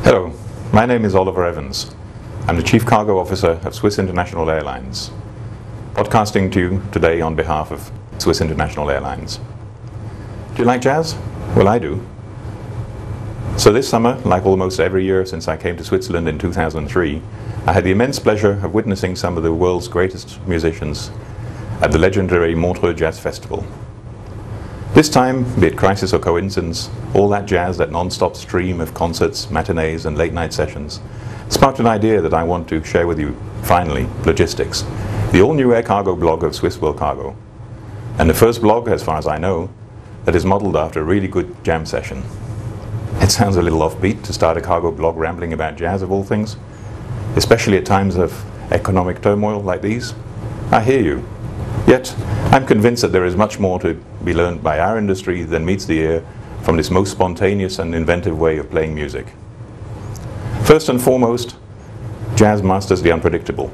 Hello, my name is Oliver Evans. I'm the Chief Cargo Officer of Swiss International Airlines, podcasting to you today on behalf of Swiss International Airlines. Do you like jazz? Well, I do. So this summer, like almost every year since I came to Switzerland in 2003, I had the immense pleasure of witnessing some of the world's greatest musicians at the legendary Montreux Jazz Festival. This time, be it crisis or coincidence, all that jazz, that non-stop stream of concerts, matinees and late-night sessions, sparked an idea that I want to share with you, finally, Logistics, the all-new air cargo blog of Swiss World Cargo, and the first blog, as far as I know, that is modelled after a really good jam session. It sounds a little offbeat to start a cargo blog rambling about jazz of all things, especially at times of economic turmoil like these. I hear you. Yet, I'm convinced that there is much more to be learned by our industry than meets the ear from this most spontaneous and inventive way of playing music. First and foremost, jazz masters the unpredictable.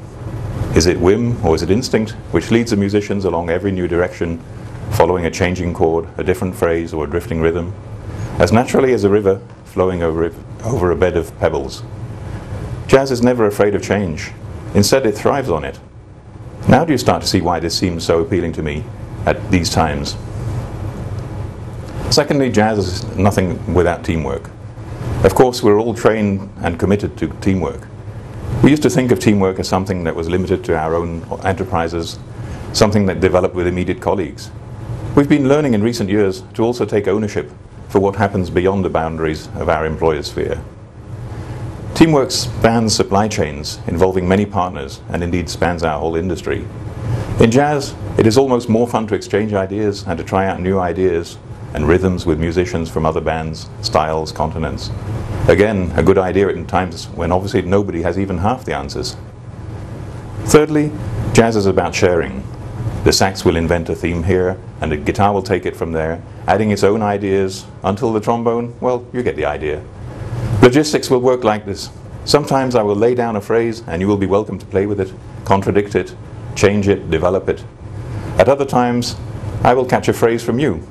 Is it whim or is it instinct which leads the musicians along every new direction, following a changing chord, a different phrase or a drifting rhythm, as naturally as a river flowing over a bed of pebbles? Jazz is never afraid of change. Instead, it thrives on it. Now do you start to see why this seems so appealing to me at these times? Secondly, jazz is nothing without teamwork. Of course, we're all trained and committed to teamwork. We used to think of teamwork as something that was limited to our own enterprises, something that developed with immediate colleagues. We've been learning in recent years to also take ownership for what happens beyond the boundaries of our employer sphere. Teamwork spans supply chains, involving many partners, and indeed spans our whole industry. In jazz, it is almost more fun to exchange ideas and to try out new ideas and rhythms with musicians from other bands, styles, continents. Again, a good idea at times when obviously nobody has even half the answers. Thirdly, jazz is about sharing. The sax will invent a theme here, and the guitar will take it from there, adding its own ideas, until the trombone, well, you get the idea. Logistics will work like this. Sometimes I will lay down a phrase and you will be welcome to play with it, contradict it, change it, develop it. At other times, I will catch a phrase from you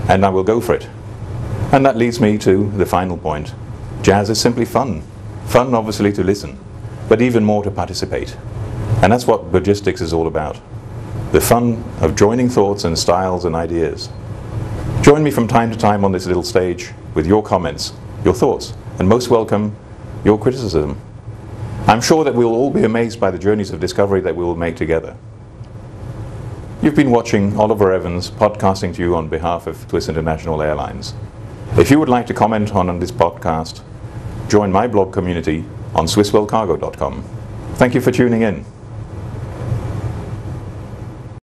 and I will go for it. And that leads me to the final point. Jazz is simply fun. Fun, obviously, to listen, but even more to participate. And that's what Logistics is all about. The fun of joining thoughts and styles and ideas. Join me from time to time on this little stage with your comments, your thoughts, and most welcome, your criticism. I'm sure that we'll all be amazed by the journeys of discovery that we will make together. You've been watching Oliver Evans podcasting to you on behalf of Swiss International Airlines. If you would like to comment on this podcast, join my blog community on swissworldcargo.com. Thank you for tuning in.